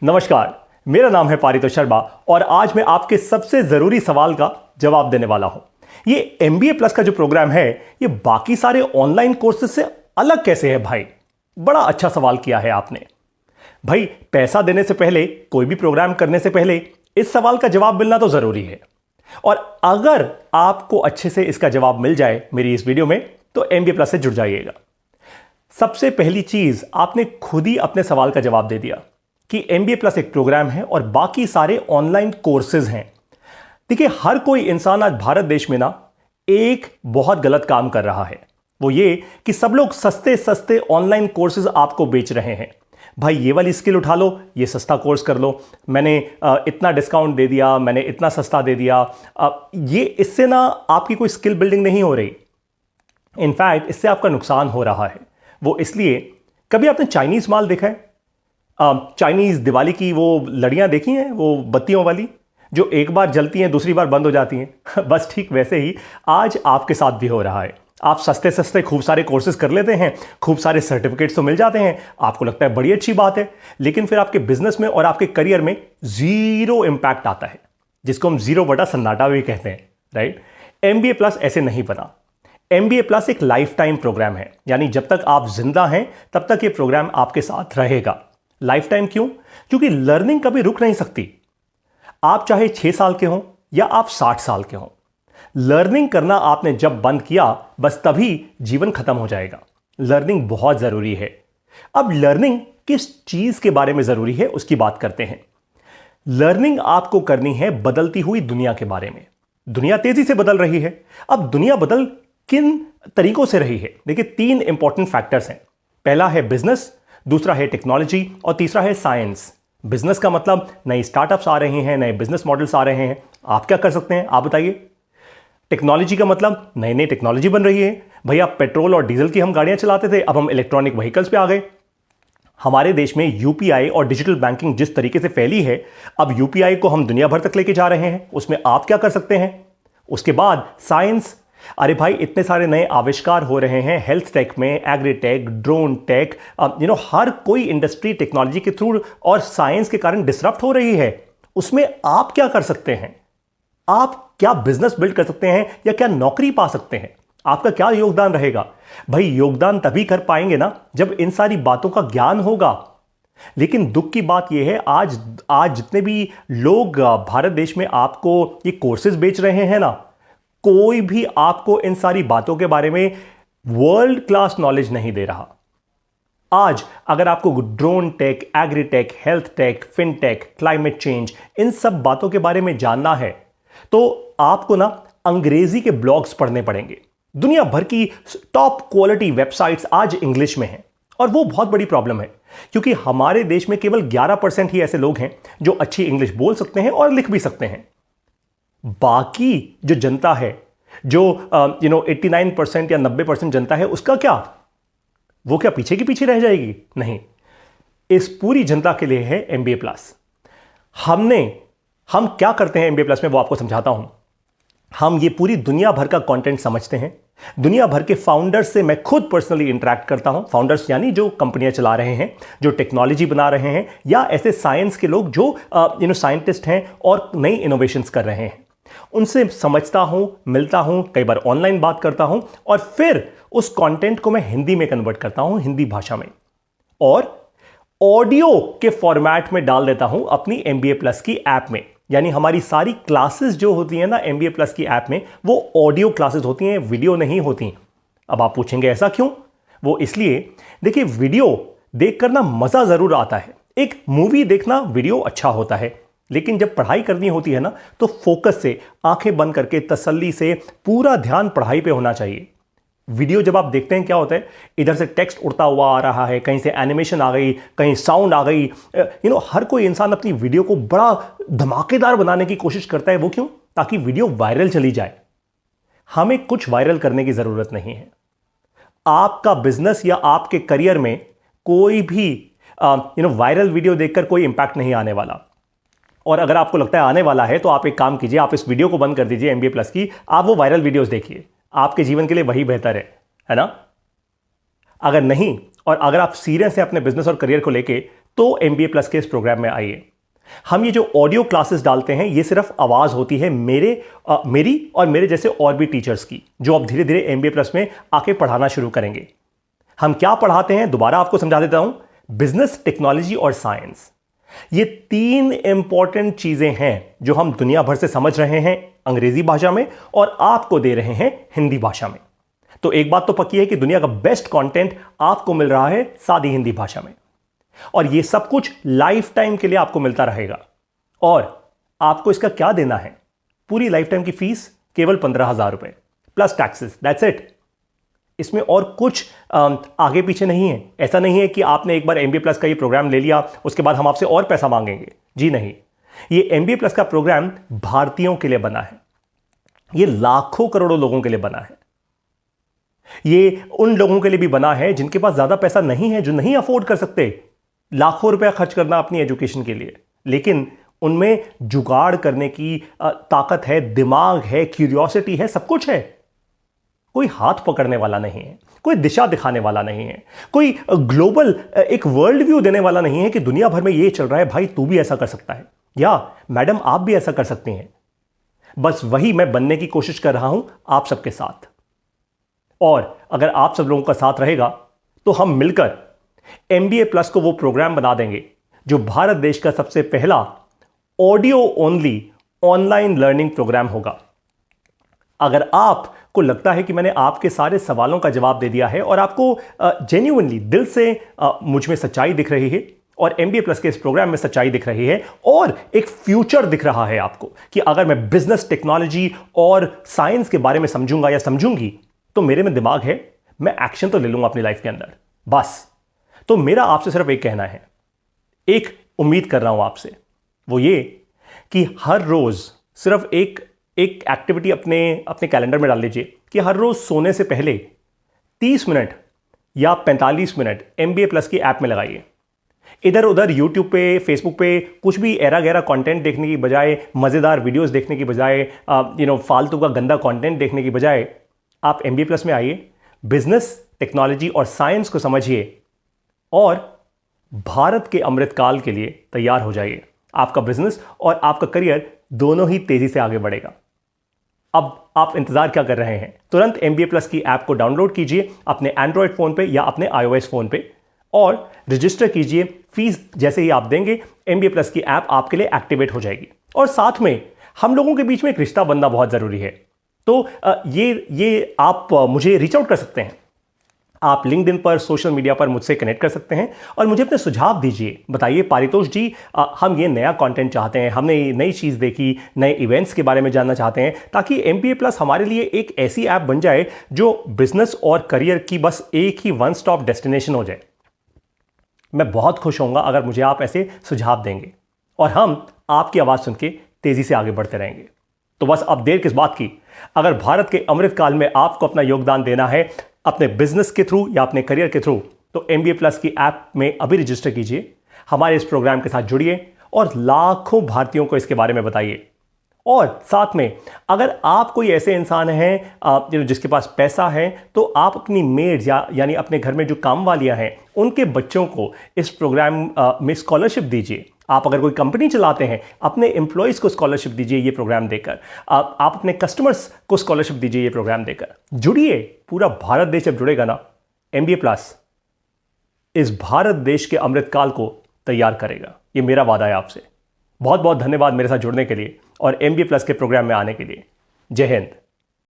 नमस्कार, मेरा नाम है पारितोष शर्मा और आज मैं आपके सबसे जरूरी सवाल का जवाब देने वाला हूं। ये एमबीए प्लस का जो प्रोग्राम है, ये बाकी सारे ऑनलाइन कोर्सेज से अलग कैसे है भाई? बड़ा अच्छा सवाल किया है आपने। भाई, पैसा देने से पहले, कोई भी प्रोग्राम करने से पहले इस सवाल का जवाब मिलना तो जरूरी है। और अगर आपको अच्छे से इसका जवाब मिल जाए मेरी इस वीडियो में, तो एमबीए प्लस से जुड़ जाइएगा। सबसे पहली चीज, आपने खुद ही अपने सवाल का जवाब दे दिया कि एमबीए प्लस एक प्रोग्राम है और बाकी सारे ऑनलाइन कोर्सेज हैं। देखिए, हर कोई इंसान आज भारत देश में ना एक बहुत गलत काम कर रहा है। वो ये कि सब लोग सस्ते सस्ते ऑनलाइन कोर्सेज आपको बेच रहे हैं। भाई, ये वाली स्किल उठा लो, ये सस्ता कोर्स कर लो, मैंने इतना डिस्काउंट दे दिया, मैंने इतना सस्ता दे दिया। ये इससे ना आपकी कोई स्किल बिल्डिंग नहीं हो रही। इनफैक्ट इससे आपका नुकसान हो रहा है। वो इसलिए, कभी आपने चाइनीज माल देखा है? चाइनीज दिवाली की वो लड़ियां देखी हैं, वो बत्तियों वाली, जो एक बार जलती हैं दूसरी बार बंद हो जाती हैं। बस ठीक वैसे ही आज आपके साथ भी हो रहा है। आप सस्ते सस्ते खूब सारे कोर्सेज कर लेते हैं, खूब सारे सर्टिफिकेट्स तो मिल जाते हैं, आपको लगता है बड़ी अच्छी बात है, लेकिन फिर आपके बिजनेस में और आपके करियर में जीरो इंपैक्ट आता है, जिसको हम जीरो बटा सन्नाटा भी कहते हैं, राइट? एमबीए प्लस ऐसे नहीं बना। एमबीए प्लस एक लाइफ टाइम प्रोग्राम है, यानी जब तक आप जिंदा हैं तब तक ये प्रोग्राम आपके साथ रहेगा। लाइफ टाइम क्यों? क्योंकि लर्निंग कभी रुक नहीं सकती। आप चाहे 6 साल के हों या आप 60 साल के हों, लर्निंग करना आपने जब बंद किया, बस तभी जीवन खत्म हो जाएगा। लर्निंग बहुत जरूरी है। अब लर्निंग किस चीज के बारे में जरूरी है, उसकी बात करते हैं। लर्निंग आपको करनी है बदलती हुई दुनिया के बारे में। दुनिया तेजी से बदल रही है। अब दुनिया बदल किन तरीकों से रही है? देखिए, 3 इंपॉर्टेंट फैक्टर्स हैं। पहला है बिजनेस, दूसरा है टेक्नोलॉजी और तीसरा है साइंस। बिजनेस का मतलब नए स्टार्टअप्स आ रहे हैं, नए बिजनेस मॉडल्स आ रहे हैं। आप क्या कर सकते हैं, आप बताइए। टेक्नोलॉजी का मतलब नई नई टेक्नोलॉजी बन रही है। भैया, पेट्रोल और डीजल की हम गाड़ियां चलाते थे, अब हम इलेक्ट्रॉनिक व्हीकल्स पे आ गए। हमारे देश में यूपीआई और डिजिटल बैंकिंग जिस तरीके से फैली है, अब यूपीआई को हम दुनिया भर तक लेके जा रहे हैं। उसमें आप क्या कर सकते हैं? उसके बाद साइंस। अरे भाई, इतने सारे नए आविष्कार हो रहे हैं हेल्थ टेक में, एग्री टेक, ड्रोन टेक, हर कोई इंडस्ट्री टेक्नोलॉजी के थ्रू और साइंस के कारण डिसरप्ट हो रही है। उसमें आप क्या कर सकते हैं? आप क्या बिजनेस बिल्ड कर सकते हैं या क्या नौकरी पा सकते हैं? आपका क्या योगदान रहेगा? भाई, योगदान तभी कर पाएंगे ना जब इन सारी बातों का ज्ञान होगा। लेकिन दुख की बात यह है, आज जितने भी लोग भारत देश में आपको ये कोर्सेज बेच रहे हैं ना, कोई भी आपको इन सारी बातों के बारे में वर्ल्ड क्लास नॉलेज नहीं दे रहा। आज अगर आपको drone tech, agri tech, health tech, fintech, climate change, इन सब बातों के बारे में जानना है, तो आपको ना अंग्रेजी के ब्लॉग्स पढ़ने पड़ेंगे। दुनिया भर की टॉप क्वालिटी वेबसाइट्स आज इंग्लिश में हैं, और वो बहुत बड़ी प्रॉब्लम है, क्योंकि हमारे देश में केवल 11% ही ऐसे लोग हैं जो अच्छी इंग्लिश बोल सकते हैं और लिख भी सकते हैं। बाकी जो जनता है, जो 89% या 90% जनता है, उसका क्या? वो क्या पीछे की पीछे रह जाएगी? नहीं। इस पूरी जनता के लिए है एमबीए प्लस। हम क्या करते हैं एमबीए प्लस में, वो आपको समझाता हूं। हम ये पूरी दुनिया भर का कंटेंट समझते हैं। दुनिया भर के फाउंडर्स से मैं खुद पर्सनली इंटरेक्ट करता हूं। फाउंडर्स यानी जो कंपनियां चला रहे हैं, जो टेक्नोलॉजी बना रहे हैं, या ऐसे साइंस के लोग जो साइंटिस्ट हैं और नई इनोवेशंस कर रहे हैं। उनसे समझता हूं, मिलता हूं, कई बार ऑनलाइन बात करता हूं, और फिर उस कंटेंट को मैं हिंदी में कन्वर्ट करता हूं, हिंदी भाषा में, और ऑडियो के फॉर्मेट में डाल देता हूं अपनी एमबीए प्लस की ऐप में। यानी हमारी सारी क्लासेस जो होती हैं ना एमबीए प्लस की ऐप में, वो ऑडियो क्लासेस होती हैं, वीडियो नहीं होती। अब आप पूछेंगे ऐसा क्यों? वो इसलिए, देखिए, वीडियो देखकर ना मजा जरूर आता है। एक मूवी देखना वीडियो अच्छा होता है, लेकिन जब पढ़ाई करनी होती है ना, तो फोकस से, आंखें बंद करके, तसल्ली से पूरा ध्यान पढ़ाई पे होना चाहिए। वीडियो जब आप देखते हैं, क्या होता है, इधर से टेक्स्ट उड़ता हुआ आ रहा है, कहीं से एनिमेशन आ गई, कहीं साउंड आ गई। हर कोई इंसान अपनी वीडियो को बड़ा धमाकेदार बनाने की कोशिश करता है। वो क्यों? ताकि वीडियो वायरल चली जाए। हमें कुछ वायरल करने की जरूरत नहीं है। आपका बिजनेस या आपके करियर में कोई भी वायरल वीडियो देखकर कोई इंपैक्ट नहीं आने वाला। और अगर आपको लगता है आने वाला है, तो आप एक काम कीजिए, आप इस वीडियो को बंद कर दीजिए एमबीए प्लस की, आप वो वायरल वीडियोस देखिए। आपके जीवन के लिए वही बेहतर है ना? अगर नहीं, और अगर आप सीरियस हैं अपने बिजनेस और करियर को लेके, तो MBA प्लस के इस प्रोग्राम में आइए। हम ये जो ऑडियो क्लासेस डालते हैं ये सिर्फ आवाज होती है मेरी और मेरे जैसे और भी टीचर्स की, जो अब धीरे धीरे MBA प्लस में आके पढ़ाना शुरू करेंगे। हम क्या पढ़ाते हैं दोबारा आपको समझा देता हूं। बिजनेस, टेक्नोलॉजी और साइंस, ये 3 इंपॉर्टेंट चीजें हैं जो हम दुनिया भर से समझ रहे हैं अंग्रेजी भाषा में और आपको दे रहे हैं हिंदी भाषा में। तो एक बात तो पक्की है कि दुनिया का बेस्ट कंटेंट आपको मिल रहा है सादी हिंदी भाषा में, और ये सब कुछ लाइफ टाइम के लिए आपको मिलता रहेगा। और आपको इसका क्या देना है? पूरी लाइफ टाइम की फीस केवल 15,000 रुपए प्लस टैक्सेस, दैट्स इट। इसमें और कुछ आगे पीछे नहीं है। ऐसा नहीं है कि आपने एक बार MBA प्लस का ये प्रोग्राम ले लिया उसके बाद हम आपसे और पैसा मांगेंगे, जी नहीं। ये MBA प्लस का प्रोग्राम भारतीयों के लिए बना है, ये लाखों करोड़ों लोगों के लिए बना है। ये उन लोगों के लिए भी बना है जिनके पास ज्यादा पैसा नहीं है, जो नहीं अफोर्ड कर सकते लाखों रुपया खर्च करना अपनी एजुकेशन के लिए, लेकिन उनमें जुगाड़ करने की ताकत है, दिमाग है, क्यूरियोसिटी है, सब कुछ है। कोई हाथ पकड़ने वाला नहीं है, कोई दिशा दिखाने वाला नहीं है, कोई ग्लोबल एक वर्ल्ड व्यू देने वाला नहीं है कि दुनिया भर में ये चल रहा है, भाई तू भी ऐसा कर सकता है, या मैडम आप भी ऐसा कर सकती हैं। बस वही मैं बनने की कोशिश कर रहा हूं आप सबके साथ। और अगर आप सब लोगों का साथ रहेगा तो हम मिलकर MBA प्लस को वो प्रोग्राम बना देंगे जो भारत देश का सबसे पहला audio only online learning program होगा। अगर आपको लगता है कि मैंने आपके सारे सवालों का जवाब दे दिया है और आपको जेन्युइनली दिल से मुझ में सच्चाई दिख रही है और MBA प्लस के इस प्रोग्राम में सच्चाई दिख रही है और एक फ्यूचर दिख रहा है आपको कि अगर मैं बिजनेस, टेक्नोलॉजी और साइंस के बारे में समझूंगा या समझूंगी तो मेरे में दिमाग है, मैं एक्शन तो ले लूंगा अपनी लाइफ के अंदर। बस तो मेरा आपसे सिर्फ एक कहना है, एक उम्मीद कर रहा हूं आपसे, वो ये कि हर रोज सिर्फ एक एक्टिविटी अपने कैलेंडर में डाल लीजिए कि हर रोज सोने से पहले 30 मिनट या 45 मिनट MBA प्लस की ऐप में लगाइए। इधर उधर YouTube पे, Facebook पे कुछ भी एरा गैरा कंटेंट देखने की बजाय, मजेदार वीडियोस देखने की बजाय, फालतू का गंदा कंटेंट देखने की बजाय आप MBA प्लस में आइए, बिजनेस, टेक्नोलॉजी और साइंस को समझिए और भारत के अमृतकाल के लिए तैयार हो जाइए। आपका बिजनेस और आपका करियर दोनों ही तेजी से आगे बढ़ेगा। अब आप इंतजार क्या कर रहे हैं? तुरंत MBA प्लस की ऐप को डाउनलोड कीजिए अपने एंड्रॉयड फोन पे या अपने iOS फोन पे और रजिस्टर कीजिए। फीस जैसे ही आप देंगे MBA प्लस की ऐप आपके लिए एक्टिवेट हो जाएगी। और साथ में हम लोगों के बीच में एक रिश्ता बनना बहुत जरूरी है। तो ये आप मुझे रीच आउट कर सकते हैं। आप लिंक्डइन पर, सोशल मीडिया पर मुझसे कनेक्ट कर सकते हैं और मुझे अपने सुझाव दीजिए। बताइए पारितोष जी, हम ये नया कंटेंट चाहते हैं, हमने नई चीज़ देखी, नए इवेंट्स के बारे में जानना चाहते हैं, ताकि MBA प्लस हमारे लिए एक ऐसी ऐप बन जाए जो बिजनेस और करियर की बस एक ही वन स्टॉप डेस्टिनेशन हो जाए। मैं बहुत खुश होऊंगा अगर मुझे आप ऐसे सुझाव देंगे और हम आपकी आवाज़ सुन के तेज़ी से आगे बढ़ते रहेंगे। तो बस अब देर किस बात की? अगर भारत के अमृतकाल में आपको अपना योगदान देना है अपने बिजनेस के थ्रू या अपने करियर के थ्रू, तो MBA प्लस की ऐप में अभी रजिस्टर कीजिए, हमारे इस प्रोग्राम के साथ जुड़िए और लाखों भारतीयों को इसके बारे में बताइए। और साथ में अगर आप कोई ऐसे इंसान हैं जिसके पास पैसा है, तो आप अपनी मेड्स यानी अपने घर में जो काम वालियां हैं उनके बच्चों को इस प्रोग्राम में स्कॉलरशिप दीजिए। आप अगर कोई कंपनी चलाते हैं, अपने एम्प्लॉयज़ को स्कॉलरशिप दीजिए ये प्रोग्राम देकर। आप अपने कस्टमर्स को स्कॉलरशिप दीजिए ये प्रोग्राम देकर। जुड़िए, पूरा भारत देश जब जुड़ेगा ना, MBA प्लस इस भारत देश के अमृतकाल को तैयार करेगा। ये मेरा वादा है आपसे। बहुत बहुत धन्यवाद मेरे साथ जुड़ने के लिए और MBA प्लस के प्रोग्राम में आने के लिए। जय हिंद।